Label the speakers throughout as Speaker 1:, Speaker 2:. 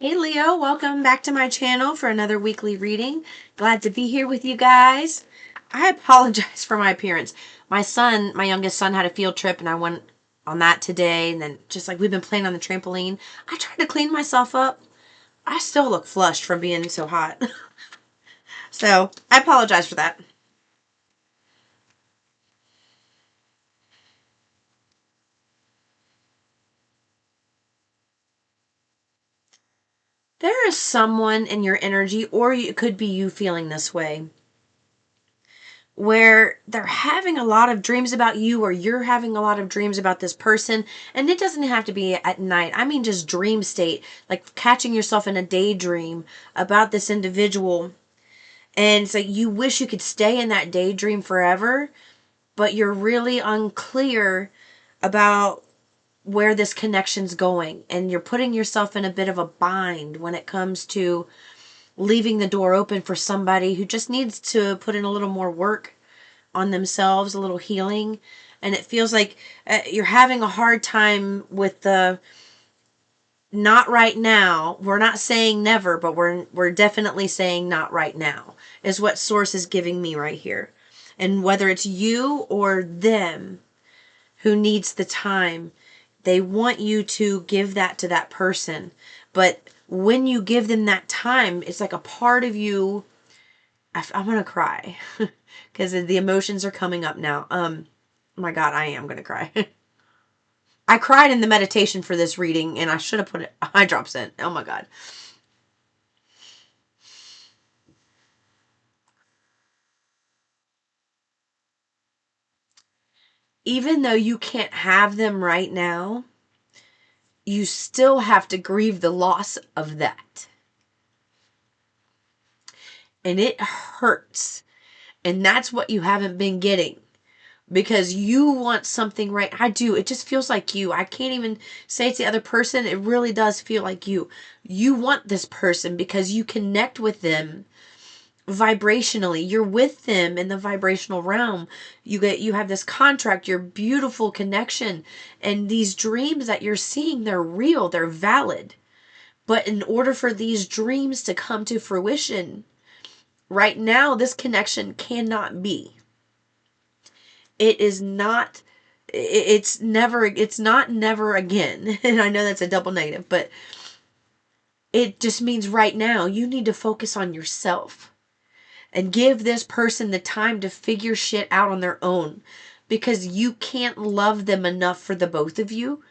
Speaker 1: Hey Leo, welcome back to my channel for another weekly reading. Glad to be here with you guys. I apologize for my appearance. My youngest son, had a field trip and I went on that today, and then just like we've been playing on the trampoline, I tried to clean myself up. I still look flushed from being so hot. So I apologize for that. There is someone in your energy, or it could be you feeling this way, where they're having a lot of dreams about you, or you're having a lot of dreams about this person. And it doesn't have to be at night. I mean, just dream state, like catching yourself in a daydream about this individual. And so you wish you could stay in that daydream forever, but you're really unclear about where this connection's going. And you're putting yourself in a bit of a bind when it comes to leaving the door open for somebody who just needs to put in a little more work on themselves, a little healing. And it feels like you're having a hard time with the not right now. We're not saying never, but we're definitely saying not right now is what source is giving me right here. And whether it's you or them who needs the time, they want you to give that to that person. But when you give them that time, it's like a part of you. I'm going to cry because the emotions are coming up now. My God, I am going to cry. I cried in the meditation for this reading, and I should have put eye drops in. Oh my God. Even though you can't have them right now, you still have to grieve the loss of that. And it hurts. And that's what you haven't been getting. Because you want something right. I do. It just feels like you. I can't even say it's the other person. It really does feel like you. You want this person because you connect with them vibrationally. You're with them in the vibrational realm. You have this contract, your beautiful connection, and these dreams that you're seeing, they're real, they're valid. But in order for these dreams to come to fruition, right now this connection cannot be. It is not, it's not never again. And I know that's a double negative, but it just means right now you need to focus on yourself and give this person the time to figure shit out on their own, because you can't love them enough for the both of you.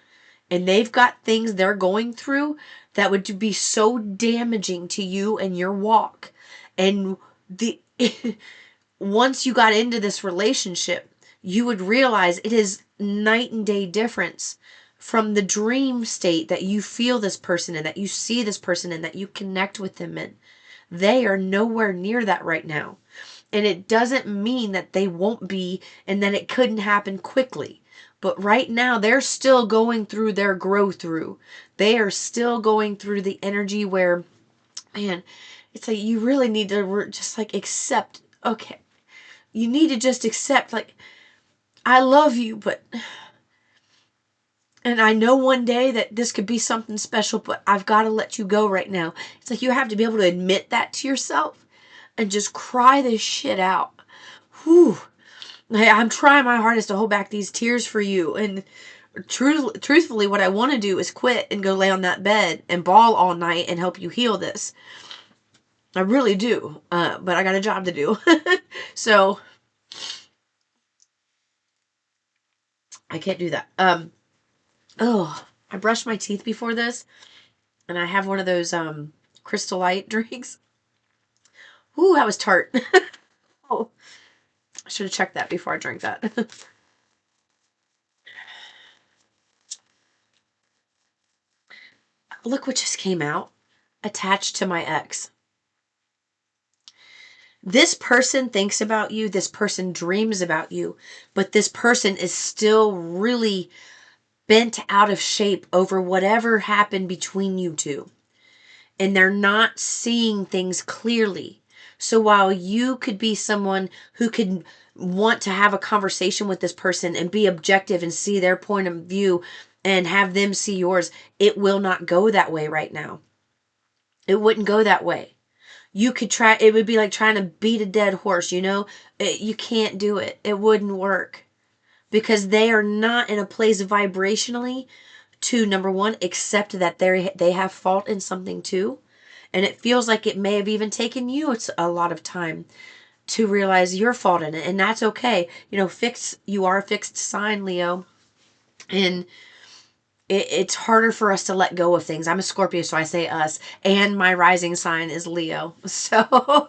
Speaker 1: And they've got things they're going through that would be so damaging to you and your walk. And the once you got into this relationship, you would realize it is night and day difference from the dream state that you feel this person in, that you see this person in, that you connect with them in. They are nowhere near that right now. And it doesn't mean that they won't be and that it couldn't happen quickly. But right now, they're still going through their grow through. They are still going through the energy where, man, it's like you really need to just like accept, okay, you need to just accept, like, I love you, but, and I know one day that this could be something special, but I've got to let you go right now. It's like you have to be able to admit that to yourself and just cry this shit out. Whew. I'm trying my hardest to hold back these tears for you. And truthfully, what I want to do is quit and go lay on that bed and bawl all night and help you heal this. I really do. But I got a job to do. So I can't do that. Oh, I brushed my teeth before this, and I have one of those Crystal Light drinks. Ooh, that was tart. Oh, I should have checked that before I drank that. Look what just came out. Attached to my ex. This person thinks about you. This person dreams about you. But this person is still really bent out of shape over whatever happened between you two. And they're not seeing things clearly. So while you could be someone who could want to have a conversation with this person and be objective and see their point of view and have them see yours, it will not go that way right now. It wouldn't go that way. You could try, it would be like trying to beat a dead horse, you know? You can't do it. It wouldn't work because they are not in a place vibrationally to, number one, accept that they have fault in something too. And it feels like it may have even taken you a lot of time to realize your fault in it. And that's okay. You know, you are a fixed sign, Leo. And it's harder for us to let go of things. I'm a Scorpio, so I say us. And my rising sign is Leo. So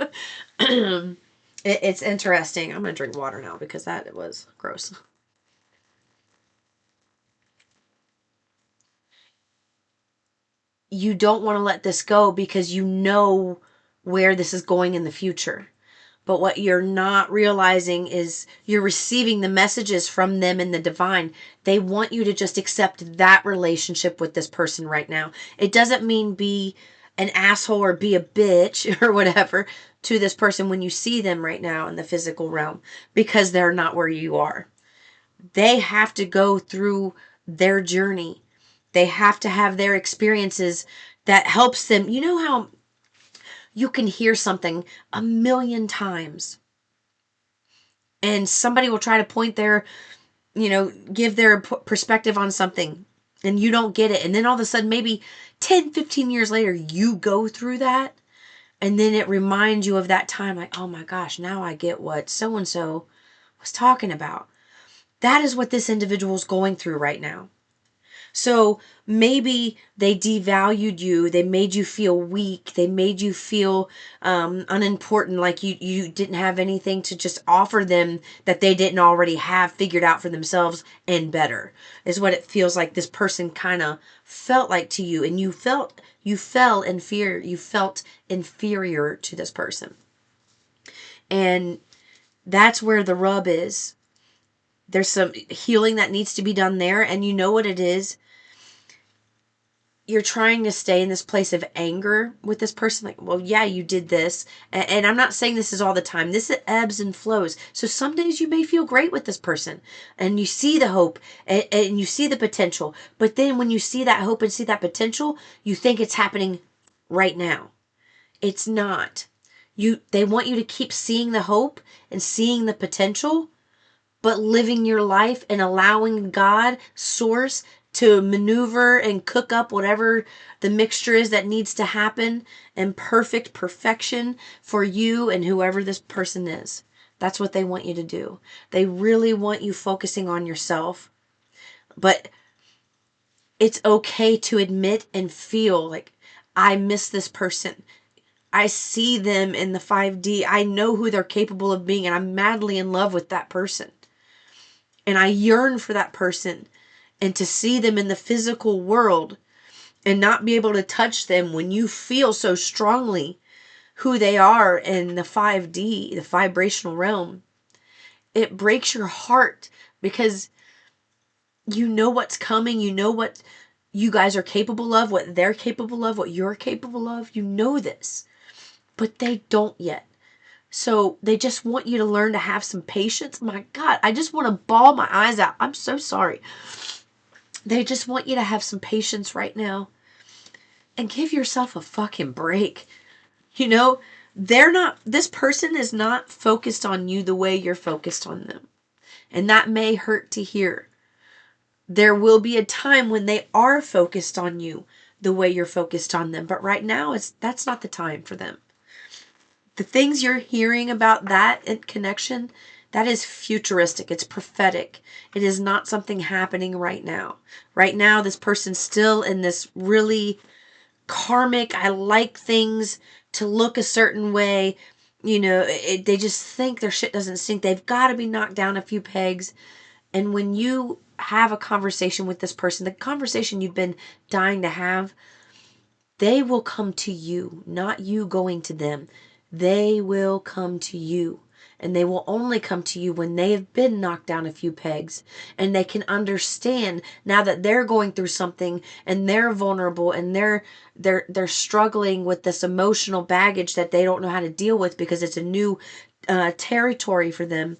Speaker 1: it's interesting. I'm going to drink water now because that was gross. You don't want to let this go because you know where this is going in the future. But what you're not realizing is you're receiving the messages from them in the divine. They want you to just accept that relationship with this person right now. It doesn't mean be an asshole or be a bitch or whatever to this person when you see them right now in the physical realm, because they're not where you are. They have to go through their journey. They have to have their experiences that helps them. You know how you can hear something a million times and somebody will try to point their, give their perspective on something and you don't get it. And then all of a sudden, maybe 10, 15 years later, you go through that. And then it reminds you of that time, like, oh my gosh, now I get what so-and-so was talking about. That is what this individual is going through right now. So maybe they devalued you. They made you feel weak. They made you feel unimportant, like you didn't have anything to just offer them that they didn't already have figured out for themselves and better, is what it feels like this person kind of felt like to you. And you fell in fear. You felt inferior to this person. And that's where the rub is. There's some healing that needs to be done there. And you know what it is? You're trying to stay in this place of anger with this person. Like, well, yeah, you did this. And I'm not saying this is all the time. This ebbs and flows. So some days you may feel great with this person and you see the hope and you see the potential. But then when you see that hope and see that potential, you think it's happening right now. It's not. They want you to keep seeing the hope and seeing the potential, but living your life and allowing God, source, to maneuver and cook up whatever the mixture is that needs to happen in perfection for you and whoever this person is. That's what they want you to do. They really want you focusing on yourself. But it's okay to admit and feel like, I miss this person. I see them in the 5D. I know who they're capable of being, and I'm madly in love with that person. And I yearn for that person, and to see them in the physical world and not be able to touch them when you feel so strongly who they are in the 5D, the vibrational realm. It breaks your heart because you know what's coming. You know what you guys are capable of, what they're capable of, what you're capable of. You know this, but they don't yet. So they just want you to learn to have some patience. My God, I just want to bawl my eyes out. I'm so sorry. They just want you to have some patience right now and give yourself a fucking break. You know, this person is not focused on you the way you're focused on them. And that may hurt to hear. There will be a time when they are focused on you the way you're focused on them. But right now, that's not the time for them. The things you're hearing about that connection, that is futuristic. It's prophetic. It is not something happening right now. Right now, this person's still in this really karmic, I like things to look a certain way. They just think their shit doesn't stink. They've got to be knocked down a few pegs. And when you have a conversation with this person, the conversation you've been dying to have, they will come to you, not you going to them. They will come to you. And they will only come to you when they have been knocked down a few pegs. And they can understand now that they're going through something and they're vulnerable and they're struggling with this emotional baggage that they don't know how to deal with because it's a new territory for them.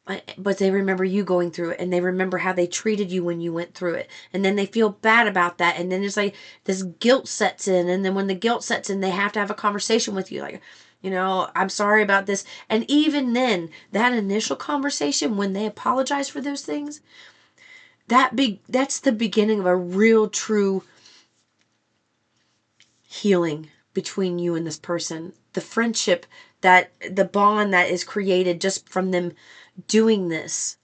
Speaker 1: but they remember you going through it, and they remember how they treated you when you went through it, and then they feel bad about that, and then it's like this guilt sets in, and then when the guilt sets in, they have to have a conversation with you, like, I'm sorry about this. And even then, that initial conversation, when they apologize for those things, that's the beginning of a real true healing between you and this person. The friendship, that the bond that is created just from them doing this,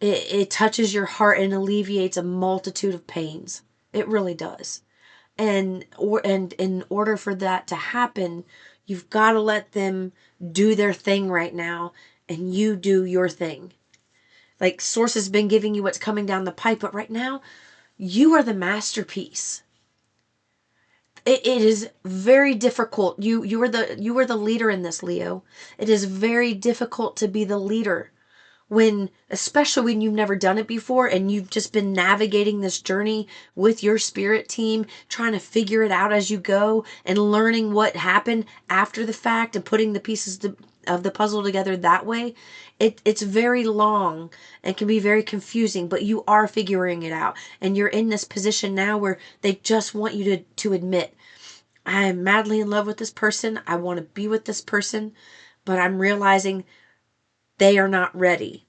Speaker 1: it touches your heart and alleviates a multitude of pains. It really does. And in order for that to happen, you've got to let them do their thing right now, and you do your thing. Like, Source has been giving you what's coming down the pipe, but right now, you are the masterpiece. It is very difficult. You are the leader in this, Leo. It is very difficult to be the leader especially when you've never done it before, and you've just been navigating this journey with your spirit team, trying to figure it out as you go and learning what happened after the fact and putting the pieces of the puzzle together that way. It's very long and can be very confusing, but you are figuring it out, and you're in this position now where they just want you to admit, I am madly in love with this person. I want to be with this person, but I'm realizing they are not ready.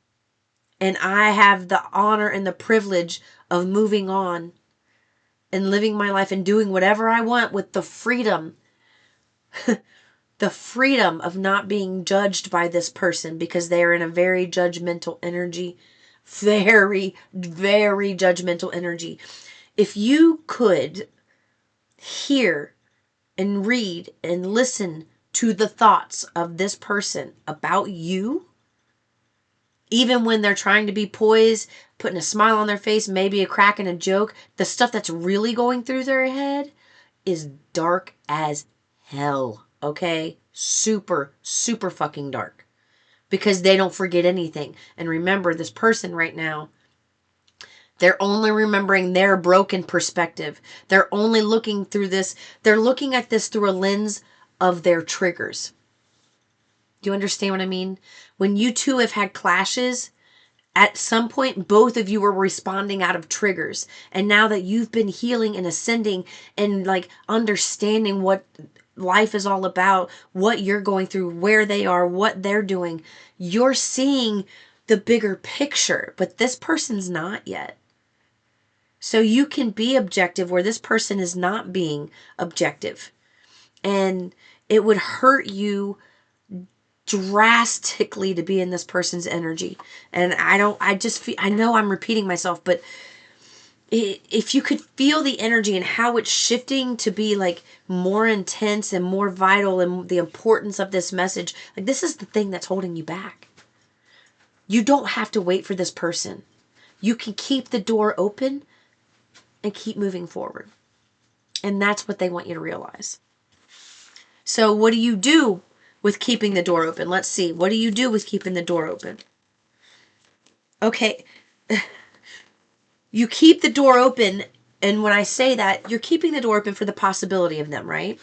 Speaker 1: And I have the honor and the privilege of moving on and living my life and doing whatever I want with the freedom, the freedom of not being judged by this person, because they are in a very judgmental energy. Very, very judgmental energy. If you could hear and read and listen to the thoughts of this person about you, even when they're trying to be poised, putting a smile on their face, maybe a crack and a joke, the stuff that's really going through their head is dark as hell, okay? Super, super fucking dark. Because they don't forget anything. And remember, this person right now, they're only remembering their broken perspective. They're only looking through this, they're looking at this through a lens of their triggers. Do you understand what I mean? When you two have had clashes, at some point, both of you were responding out of triggers. And now that you've been healing and ascending and like understanding what life is all about, what you're going through, where they are, what they're doing, you're seeing the bigger picture, but this person's not yet. So you can be objective where this person is not being objective. And it would hurt you drastically to be in this person's energy. And I know I'm repeating myself, but if you could feel the energy and how it's shifting to be like more intense and more vital, and the importance of this message, like, this is the thing that's holding you back. You don't have to wait for this person. You can keep the door open and keep moving forward. And that's what they want you to realize. So what do you do with keeping the door open? Let's see. What do you do with keeping the door open? Okay. You keep the door open, and when I say that, you're keeping the door open for the possibility of them, right?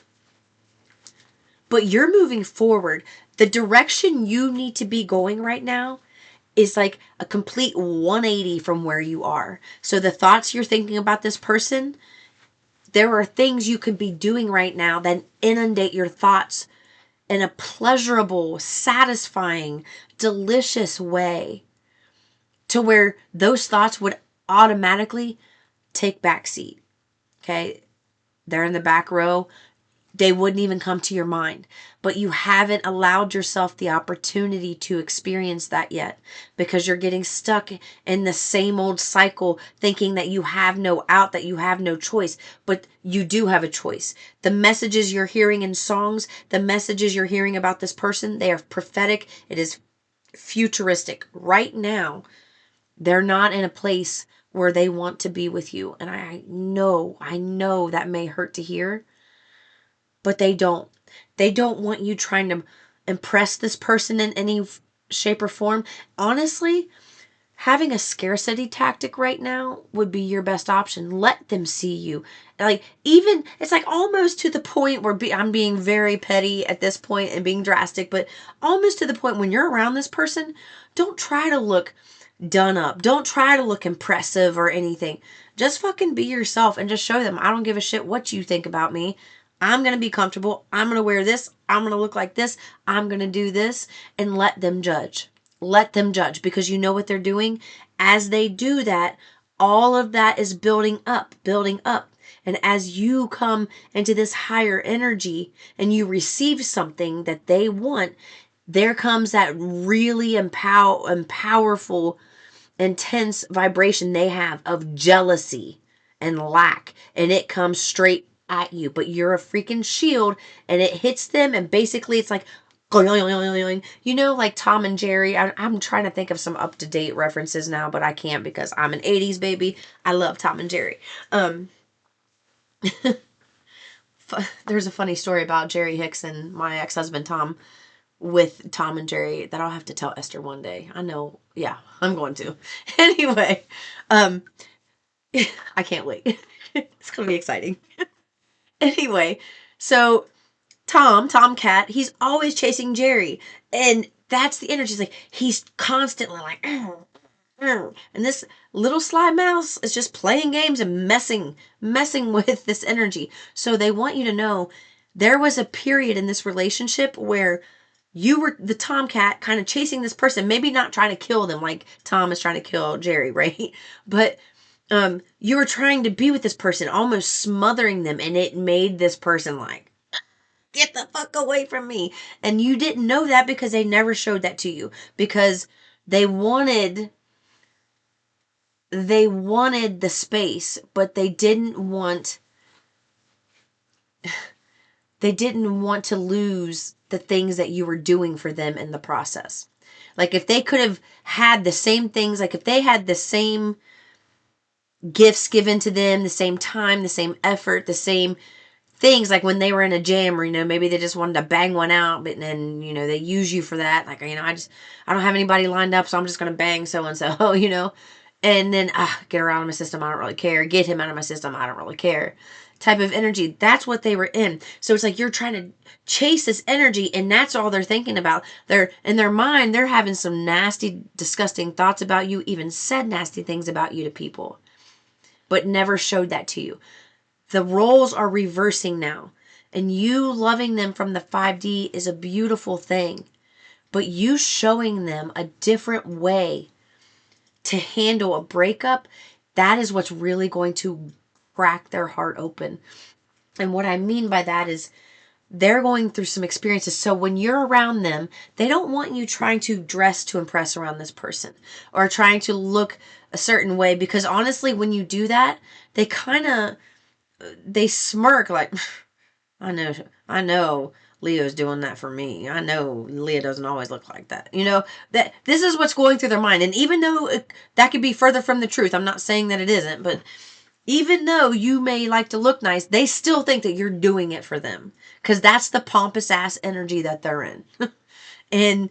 Speaker 1: But you're moving forward. The direction you need to be going right now is like a complete 180 from where you are. So the thoughts you're thinking about this person, there are things you could be doing right now that inundate your thoughts in a pleasurable, satisfying, delicious way, to where those thoughts would automatically take back seat. Okay? They're in the back row. They wouldn't even come to your mind. But you haven't allowed yourself the opportunity to experience that yet, because you're getting stuck in the same old cycle, thinking that you have no out, that you have no choice. But you do have a choice. The messages you're hearing in songs, the messages you're hearing about this person, they are prophetic. It is futuristic. Right now, they're not in a place where they want to be with you. And I know that may hurt to hear, but they don't. They don't want you trying to impress this person in any shape or form. Honestly, having a scarcity tactic right now would be your best option. Let them see you. Like, even, it's like almost to the point where I'm being very petty at this point and being drastic, but almost to the point when you're around this person, don't try to look done up. Don't try to look impressive or anything. Just fucking be yourself and just show them, I don't give a shit what you think about me. I'm going to be comfortable. I'm going to wear this. I'm going to look like this. I'm going to do this, and let them judge. Let them judge, because you know what they're doing. As they do that, all of that is building up, building up. And as you come into this higher energy and you receive something that they want, there comes that really powerful, intense vibration they have of jealousy and lack. And it comes straight at you. But you're a freaking shield, and it hits them. And basically it's like, you know, like Tom and Jerry. I'm trying to think of some up-to-date references now, but I can't because I'm an 80s baby. I love Tom and Jerry. There's a funny story about Jerry Hicks and my ex-husband Tom with Tom and Jerry that I'll have to tell Esther one day. I know. Yeah, I'm going to. Anyway, I can't wait. It's going to be exciting. Anyway, so Tom Cat, he's always chasing Jerry. And that's the energy. It's like, he's constantly like, and this little sly mouse is just playing games and messing with this energy. So they want you to know there was a period in this relationship where you were the tomcat kind of chasing this person, maybe not trying to kill them like Tom is trying to kill Jerry, right? But you were trying to be with this person, almost smothering them, and it made this person like, get the fuck away from me. And you didn't know that because they never showed that to you, because they wanted the space, but they didn't want to lose the things that you were doing for them in the process. Like, if they could have had the same things, like if they had the same gifts given to them, the same time, the same effort, the same things, like when they were in a jam, or, you know, maybe they just wanted to bang one out, but then, you know, they use you for that. Like, you know, I don't have anybody lined up, so I'm just going to bang so-and-so, you know, and then, get her out of my system. I don't really care. Get him out of my system. I don't really care. Type of energy. That's what they were in. So it's like you're trying to chase this energy, and that's all they're thinking about. They're in their mind, they're having some nasty, disgusting thoughts about you, even said nasty things about you to people, but never showed that to you. The roles are reversing now, and you loving them from the 5D is a beautiful thing, but you showing them a different way to handle a breakup, that is what's really going to crack their heart open. And what I mean by that is they're going through some experiences. So when you're around them, they don't want you trying to dress to impress around this person or trying to look a certain way, because honestly, when you do that, they smirk like, I know Leo's doing that for me. I know Leo doesn't always look like that. You know, that this is what's going through their mind. And even though that could be further from the truth, I'm not saying that it isn't, but even though you may like to look nice, they still think that you're doing it for them, because that's the pompous ass energy that they're in. And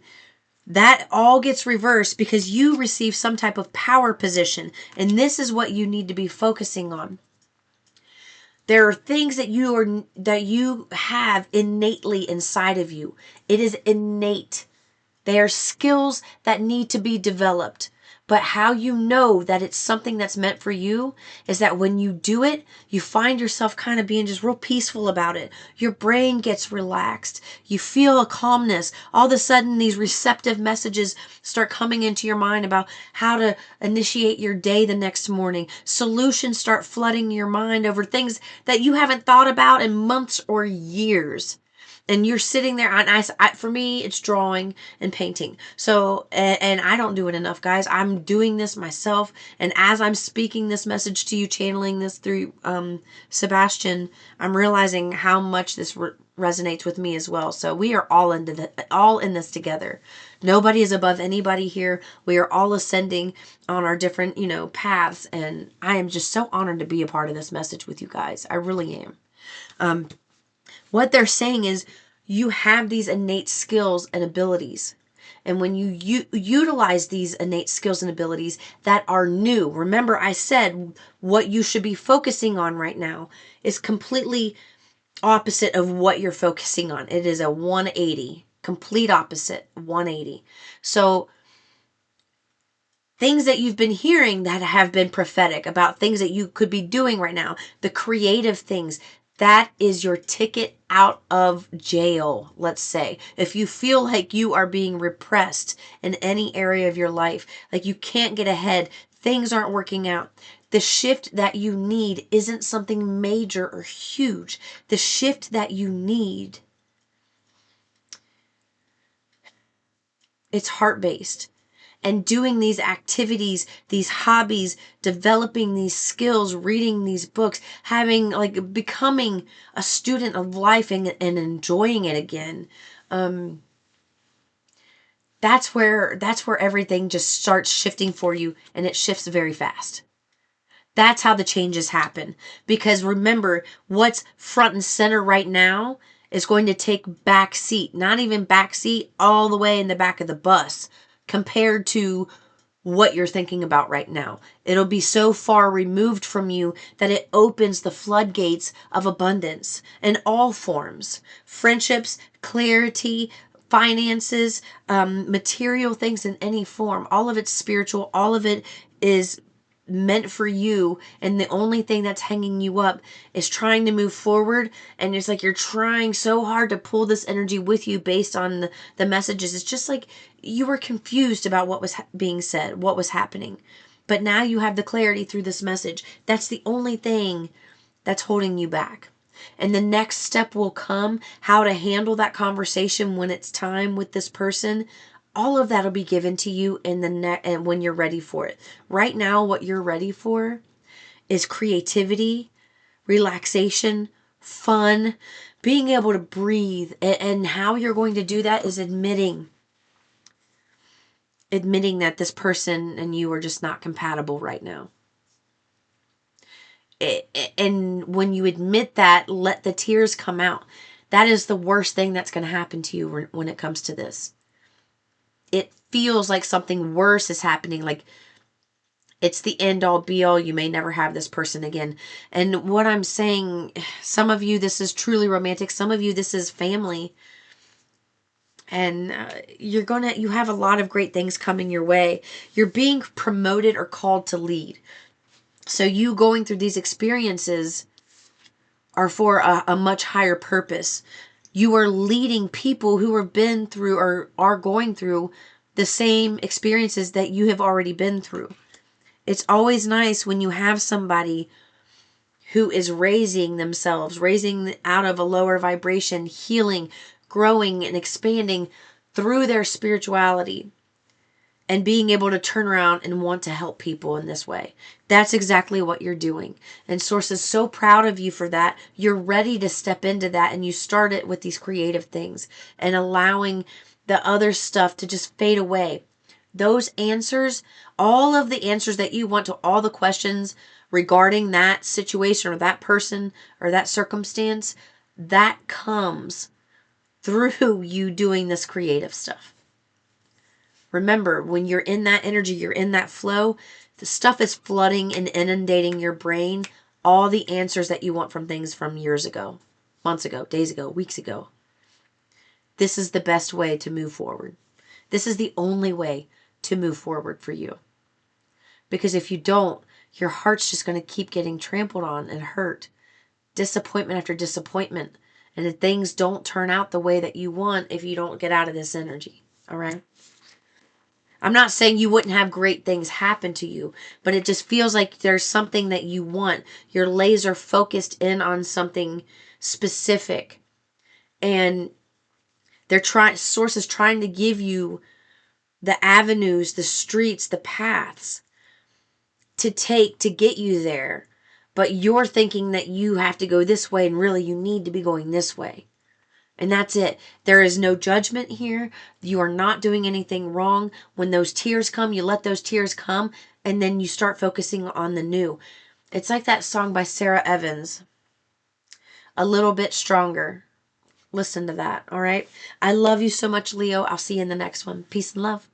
Speaker 1: that all gets reversed because you receive some type of power position. And this is what you need to be focusing on. There are things that you have innately inside of you. It is innate. They are skills that need to be developed. But how you know that it's something that's meant for you is that when you do it, you find yourself kind of being just real peaceful about it. Your brain gets relaxed. You feel a calmness. All of a sudden, these receptive messages start coming into your mind about how to initiate your day the next morning. Solutions start flooding your mind over things that you haven't thought about in months or years. And you're sitting there, and for me, it's drawing and painting. So, and I don't do it enough, guys. I'm doing this myself. And as I'm speaking this message to you, channeling this through Sebastian, I'm realizing how much this resonates with me as well. So we are all in this together. Nobody is above anybody here. We are all ascending on our different, paths. And I am just so honored to be a part of this message with you guys. I really am. What they're saying is you have these innate skills and abilities. And when you utilize these innate skills and abilities that are new, remember I said what you should be focusing on right now is completely opposite of what you're focusing on. It is a 180, complete opposite, 180. So things that you've been hearing that have been prophetic about things that you could be doing right now, the creative things, that is your ticket out of jail, let's say. If you feel like you are being repressed in any area of your life, like you can't get ahead, things aren't working out, the shift that you need isn't something major or huge. The shift that you need, it's heart-based. And doing these activities, these hobbies, developing these skills, reading these books, having like becoming a student of life and enjoying it again. That's where everything just starts shifting for you, and it shifts very fast. That's how the changes happen. Because remember, what's front and center right now is going to take back seat, not even back seat, all the way in the back of the bus compared to what you're thinking about right now. It'll be so far removed from you that it opens the floodgates of abundance in all forms. Friendships, clarity, finances, material things in any form. All of it's spiritual. All of it is meant for you, and the only thing that's hanging you up is trying to move forward, and it's like you're trying so hard to pull this energy with you based on the messages. It's just like you were confused about what was being said, what was happening, but now you have the clarity through this message. That's the only thing that's holding you back. And the next step will come, how to handle that conversation when it's time with this person. All of that will be given to you in the and when you're ready for it. Right now, what you're ready for is creativity, relaxation, fun, being able to breathe. And how you're going to do that is admitting that this person and you are just not compatible right now. And when you admit that, let the tears come out. That is the worst thing that's going to happen to you when it comes to this. It feels like something worse is happening, like it's the end all be all. You may never have this person again. And what I'm saying, some of you, this is truly romantic. Some of you, this is family. And you have a lot of great things coming your way. You're being promoted or called to lead. So you going through these experiences are for a much higher purpose. You are leading people who have been through or are going through the same experiences that you have already been through. It's always nice when you have somebody who is raising themselves, raising out of a lower vibration, healing, growing, and expanding through their spirituality, and being able to turn around and want to help people in this way. That's exactly what you're doing. And Source is so proud of you for that. You're ready to step into that, and you start it with these creative things and allowing the other stuff to just fade away. Those answers, all of the answers that you want to all the questions regarding that situation or that person or that circumstance, that comes through you doing this creative stuff. Remember, when you're in that energy, you're in that flow, the stuff is flooding and inundating your brain, all the answers that you want from things from years ago, months ago, days ago, weeks ago. This is the best way to move forward. This is the only way to move forward for you. Because if you don't, your heart's just going to keep getting trampled on and hurt. Disappointment after disappointment. And if things don't turn out the way that you want if you don't get out of this energy. All right? I'm not saying you wouldn't have great things happen to you, but it just feels like there's something that you want. You're laser focused in on something specific. And Source is trying to give you the avenues, the streets, the paths to take to get you there. But you're thinking that you have to go this way, and really you need to be going this way. And that's it. There is no judgment here. You are not doing anything wrong. When those tears come, you let those tears come, and then you start focusing on the new. It's like that song by Sarah Evans, A Little Bit Stronger. listen to that. All right. I love you so much, Leo. I'll see you in the next one. Peace and love.